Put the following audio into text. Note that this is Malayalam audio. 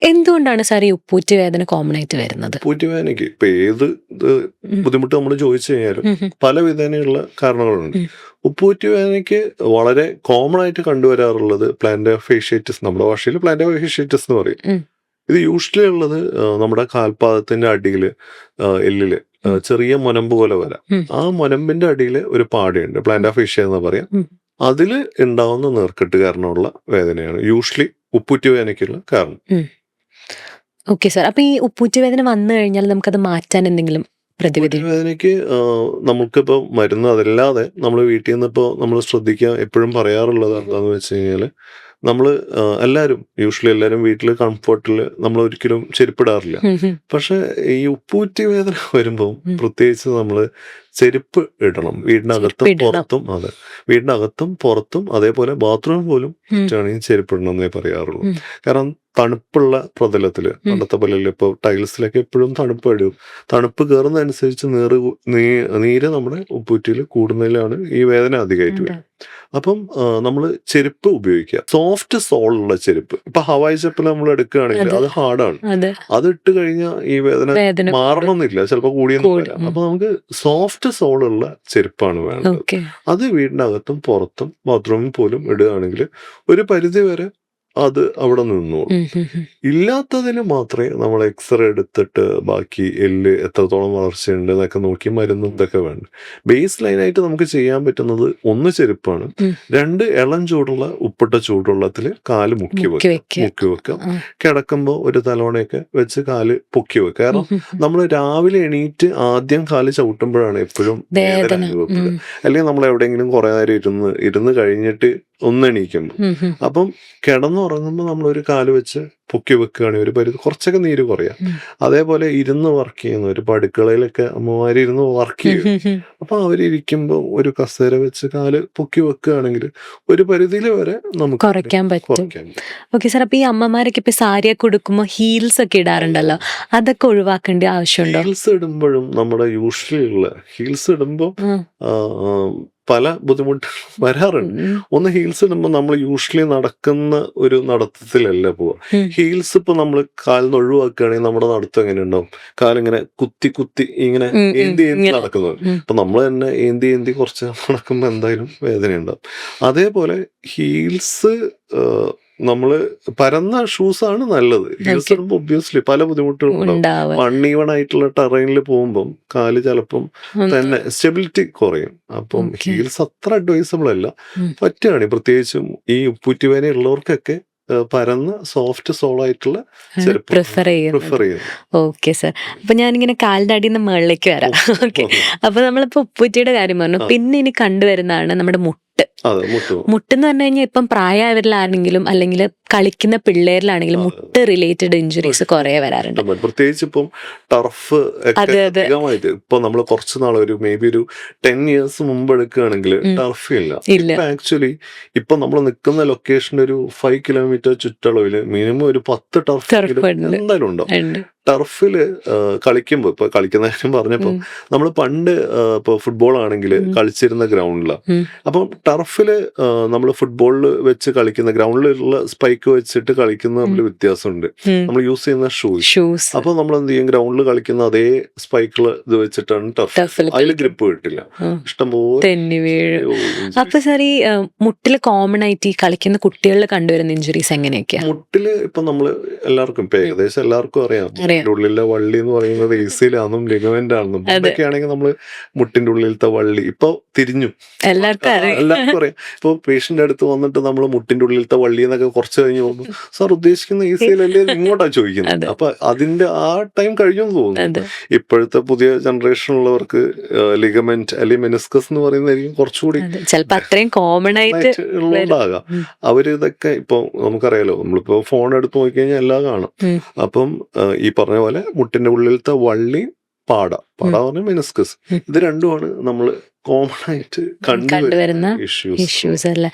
എന്തുകൊണ്ടാണ് സാർ ഈ ഉപ്പൂറ്റി വേദന കോമൺ ആയിട്ട് വരുന്നത്? ഉപ്പൂറ്റുവേദനയ്ക്ക് ഇപ്പൊ ഏത് ബുദ്ധിമുട്ട് നമ്മൾ ചോദിച്ചു കഴിഞ്ഞാലും പല വിധേനയുള്ള കാരണങ്ങളുണ്ട്. ഉപ്പൂറ്റുവേദനയ്ക്ക് വളരെ കോമൺ ആയിട്ട് കണ്ടുവരാറുള്ളത് പ്ലാന്റർ ഫേഷ്യേറ്റിസ്, നമ്മുടെ ഭാഷയിൽ പ്ലാന്റർ ഫേഷ്യേറ്റിസ് എന്ന് പറയും. ഇത് യൂഷ്വലി ഉള്ളത് നമ്മുടെ കാൽപാദത്തിന്റെ അടിയിൽ എല്ലില് ചെറിയ മുനമ്പ് പോലെ വരാം. ആ മുനമ്പിന്റെ അടിയിൽ ഒരു പാടയുണ്ട്, പ്ലാന്റർ ഫേഷ്യ എന്ന് പറയാം. അതിൽ ഉണ്ടാവുന്ന നീർക്കെട്ട് കാരണമുള്ള വേദനയാണ് യൂഷ്വലി ഉപ്പൂറ്റുവേദനയ്ക്കുള്ള കാരണം. ഓക്കെ സാർ, അപ്പൊ ഈ ഉപ്പൂറ്റി വേദന വന്നു കഴിഞ്ഞാൽ നമുക്കത് മാറ്റാൻ എന്തെങ്കിലും പ്രതിവിധി? ഉപ്പൂറ്റുവേദനയ്ക്ക് നമുക്കിപ്പോ മരുന്ന് അതല്ലാതെ നമ്മൾ വീട്ടിൽ നിന്ന് ഇപ്പോൾ നമ്മൾ ശ്രദ്ധിക്കുക എപ്പോഴും പറയാറുള്ളത് എന്താന്ന് വെച്ച് കഴിഞ്ഞാല്, നമ്മള് യൂഷ്വലി എല്ലാവരും വീട്ടില് കംഫർട്ടിൽ നമ്മൾ ഒരിക്കലും ചെരുപ്പിടാറില്ല. പക്ഷെ ഈ ഉപ്പൂറ്റി വേദന വരുമ്പോൾ പ്രത്യേകിച്ച് നമ്മള് ചെരുപ്പ് ഇടണം, വീടിനകത്തും പുറത്തും. അതെ, വീടിനകത്തും പുറത്തും, അതേപോലെ ബാത്റൂം പോലും ആണെങ്കിൽ ചെരുപ്പിടണം എന്നേ പറയാറുള്ളൂ. കാരണം തണുപ്പുള്ള പ്രതലത്തില്, പണ്ടത്തെ പോലെ ഇപ്പൊ ടൈൽസിലൊക്കെ എപ്പോഴും തണുപ്പ് അടിയും. തണുപ്പ് കയറുന്നതനുസരിച്ച് നീര് നമ്മുടെ ഉപ്പൂറ്റിയിൽ കൂടുന്നതിലാണ് ഈ വേദന അധികമായിട്ട് വരും. അപ്പം നമ്മൾ ചെരുപ്പ് ഉപയോഗിക്കുക, സോഫ്റ്റ് സോളുള്ള ചെരുപ്പ്. ഇപ്പൊ ഹവായി ചെപ്പൽ നമ്മൾ എടുക്കുകയാണെങ്കിൽ അത് ഹാർഡാണ്, അത് ഇട്ട് കഴിഞ്ഞാൽ ഈ വേദന മാറണമെന്നില്ല, ചിലപ്പോൾ കൂടിയൊന്നും വരാം. അപ്പൊ നമുക്ക് സോഫ്റ്റ് സോളുള്ള ചെരുപ്പാണ് വേണ്ടത്. അത് വീടിനകത്തും പുറത്തും ബാത്റൂമിൽ പോലും ഇടുകയാണെങ്കിൽ ഒരു പരിധി വരെ അത് അവിടെ നിന്നോളും. ഇല്ലാത്തതിന് മാത്രമേ നമ്മൾ എക്സ്റേ എടുത്തിട്ട് ബാക്കി എല്ല് എത്രത്തോളം വളർച്ചയുണ്ട് എന്നൊക്കെ നോക്കി മരുന്നും ഇതൊക്കെ വേണ്ട. ബേസ് ലൈനായിട്ട് നമുക്ക് ചെയ്യാൻ പറ്റുന്നത് ഒന്ന് ചെരുപ്പാണ്, രണ്ട് ഇളം ചൂടുള്ള ഉപ്പിട്ട ചൂടുവെള്ളത്തിൽ കാല് മുക്കി വെക്കാം. കിടക്കുമ്പോൾ ഒരു തലോണയൊക്കെ വെച്ച് കാല് പൊക്കി വെക്കുക. കാരണം നമ്മൾ രാവിലെ എണീറ്റ് ആദ്യം കാല് ചവിട്ടുമ്പോഴാണ് എപ്പോഴും വേദന അനുഭവപ്പെടുക. അല്ലെങ്കിൽ നമ്മൾ എവിടെയെങ്കിലും കുറെ നേരം ഇരുന്ന് കഴിഞ്ഞിട്ട് ഒന്നെണീക്കുമ്പോൾ, അപ്പം കിടന്നുറങ്ങുമ്പോൾ നമ്മളൊരു കാല് വെച്ച് പൊക്കി വെക്കുകയാണെങ്കിൽ ഒരു പരിധി കുറച്ചൊക്കെ നീര് കുറയാം. അതേപോലെ ഇരുന്ന് വർക്ക് ചെയ്യുന്നവർ, ഇപ്പൊ അടുക്കളയിലൊക്കെ അമ്മമാര് ഇരുന്ന് വർക്ക് ചെയ്യും, അപ്പൊ അവരിയ്ക്കുമ്പോൾ ഒരു കസേര വെച്ച് കാല് പൊക്കി വെക്കുകയാണെങ്കിൽ ഒരു പരിധിയിൽ വരെ നമുക്ക് കുറയ്ക്കാൻ പറ്റും. ഓക്കെ സാർ, അപ്പൊ ഈ അമ്മമാരൊക്കെ ഇപ്പൊ സാരിയൊക്കെ കൊടുക്കുമ്പോൾ ഹീൽസ് ഒക്കെ ഇടാറുണ്ടല്ലോ, അതൊക്കെ ഒഴിവാക്കേണ്ട ആവശ്യമുണ്ടോ? ഹീൽസ് ഇടുമ്പോഴും നമ്മുടെ യൂഷ്വലി ഉള്ള ഹീൽസ് ഇടുമ്പോൾ പല ബുദ്ധിമുട്ടുകൾ വരാറുണ്ട്. ഒന്ന്, ഹീൽസ് ഇടുമ്പോൾ നമ്മൾ യൂഷ്വലി നടക്കുന്ന ഒരു നടത്തത്തിലല്ല പോവുക. ഹീൽസ് ഇപ്പൊ നമ്മൾ കാലിന്ന് ഒഴിവാക്കുകയാണെങ്കിൽ നമ്മുടെ നടത്തം എങ്ങനെ ഉണ്ടാവും? കാലിങ്ങനെ കുത്തി ഇങ്ങനെ ഏന്തി നടക്കുന്നത്. അപ്പൊ നമ്മൾ തന്നെ ഏന്തി കുറച്ച് നടക്കുമ്പോൾ എന്തായാലും വേദന ഉണ്ടാവും. അതേപോലെ ഹീൽസ് നമ്മള് പരന്ന ഷൂസ് ആണ് നല്ലത്. ഹീൽസ് ഇടുമ്പോൾ ഒബ്വിയസ്ലി പല ബുദ്ധിമുട്ടുകളും ഉണ്ടാവും. അൺഈവൺ ആയിട്ടുള്ള ടെറൈനിൽ പോകുമ്പം കാല് ചിലപ്പം തന്നെ സ്റ്റെബിലിറ്റി കുറയും. അപ്പം ഹീൽസ് അത്ര അഡ്വൈസബിൾ അല്ല. പറ്റുകയാണ് പ്രത്യേകിച്ചും ഈ ഉപ്പൂറ്റുവേദന ഉള്ളവർക്കൊക്കെ പരന്ന സോഫ്റ്റ് സോളായിട്ടുള്ള പ്രിഫർ ചെയ്യും. ഓക്കെ സാർ, അപ്പൊ ഞാനിങ്ങനെ കാലിന്റെ അടിയിൽ നിന്ന് മുകളിലേക്ക് വരാം. ഓക്കെ, അപ്പൊ നമ്മളിപ്പോ ഉപ്പൂറ്റിയുടെ കാര്യം പറഞ്ഞു. പിന്നെ ഇനി കണ്ടുവരുന്നതാണ് നമ്മുടെ മുട്ട്. മുട്ടെന്ന് പറഞ്ഞു കഴിഞ്ഞാൽ ഇപ്പം പ്രായമായവരിലാണെങ്കിലും അല്ലെങ്കിൽ കളിക്കുന്ന പിള്ളേരിലാണെങ്കിലും മുട്ട് റിലേറ്റഡ് ഇഞ്ചുറീസ് കുറെ വരാറുണ്ട്. പ്രത്യേകിച്ച് ഇപ്പം ടർഫ് ഇപ്പൊ നമ്മൾ കുറച്ച് നാൾ മേ ബി ഒരു 10 years മുമ്പ് എടുക്കുകയാണെങ്കിൽ ടർഫ് ഇല്ല. ആക്ച്വലി ഇപ്പൊ നമ്മൾ നിൽക്കുന്ന ലൊക്കേഷന്റെ ഒരു 5 kilometer ചുറ്റളവില് മിനിമം ഒരു 10 ടർഫ് എന്തായാലും ഉണ്ടാവും. ടർഫില് കളിക്കുമ്പോ, ഇപ്പൊ കളിക്കുന്ന കാര്യം പറഞ്ഞപ്പോ, നമ്മൾ പണ്ട് ഇപ്പൊ ഫുട്ബോൾ ആണെങ്കിൽ കളിച്ചിരുന്ന ഗ്രൗണ്ടിലാണ്. അപ്പം ടർഫില് നമ്മൾ ഫുട്ബോളിൽ വെച്ച് കളിക്കുന്ന ഗ്രൗണ്ടിലുള്ള സ്പൈക്ക് വെച്ചിട്ട് കളിക്കുന്ന തമ്മിൽ വ്യത്യാസമുണ്ട്. നമ്മൾ യൂസ് ചെയ്യുന്ന ഷൂസ്. അപ്പൊ നമ്മൾ എന്ത് ചെയ്യും, ഗ്രൗണ്ടിൽ കളിക്കുന്ന അതേ സ്പൈക്കുകൾ ഇത് വെച്ചിട്ടാണ് ടർഫ്. അതിൽ ഗ്രിപ്പ് കിട്ടില്ല, ഇഷ്ടംപോലെ. അപ്പൊ സാർ, ഈ മുട്ടില് കോമൺ ആയിട്ട് ഈ കളിക്കുന്ന കുട്ടികളിൽ കണ്ടുവരുന്ന ഇഞ്ചുറീസ് എങ്ങനെയൊക്കെയാ? മുട്ടില് ഇപ്പൊ നമ്മള് എല്ലാവർക്കും, ഇപ്പൊ ഏകദേശം എല്ലാവർക്കും അറിയാം, മുട്ടിന്റെ ഉള്ളിലെ വള്ളി എന്ന് പറയുന്നത് എസിലാണെന്നും ലിഗമെന്റ് ആണെന്നും. അതൊക്കെ ആണെങ്കിൽ നമ്മള് മുട്ടിന്റെ ഉള്ളിലത്തെ വള്ളി ഇപ്പൊ തിരിഞ്ഞു, എല്ലാവർക്കും അറിയാം. ഇപ്പൊ പേഷ്യന്റ് അടുത്ത് വന്നിട്ട് നമ്മൾ മുട്ടിന്റെ ഉള്ളിലത്തെ വള്ളി എന്നൊക്കെ കുറച്ച് കഴിഞ്ഞ് പോകുന്നു, സാർ ഉദ്ദേശിക്കുന്ന എസിലല്ലേ ഇങ്ങോട്ടാ ചോദിക്കുന്നത്. അപ്പൊ അതിന്റെ ആ ടൈം കഴിഞ്ഞെന്ന് തോന്നുന്നു. ഇപ്പോഴത്തെ പുതിയ ജനറേഷനുള്ളവർക്ക് ലിഗമെന്റ് അല്ലെങ്കിൽ മെനിസ്കസ് എന്ന് പറയുന്നതായിരിക്കും കുറച്ചുകൂടി അത്രയും കോമൺ ആയിട്ട് ഉള്ളതാകാം. അവര് ഇതൊക്കെ ഇപ്പൊ നമുക്കറിയാലോ, നമ്മളിപ്പോ ഫോൺ എടുത്ത് നോക്കിക്കഴിഞ്ഞാൽ എല്ലാം കാണും. അപ്പം ഈ പറഞ്ഞ പോലെ മുട്ടിന്റെ ഉള്ളിലത്തെ വള്ളി, പാട പറഞ്ഞ മെനിസ്കസ്, ഇത് രണ്ടുമാണ് നമ്മൾ കോമൺ ആയിട്ട് കണ്ടുവരുന്ന ഇഷ്യൂസ് അല്ലേ.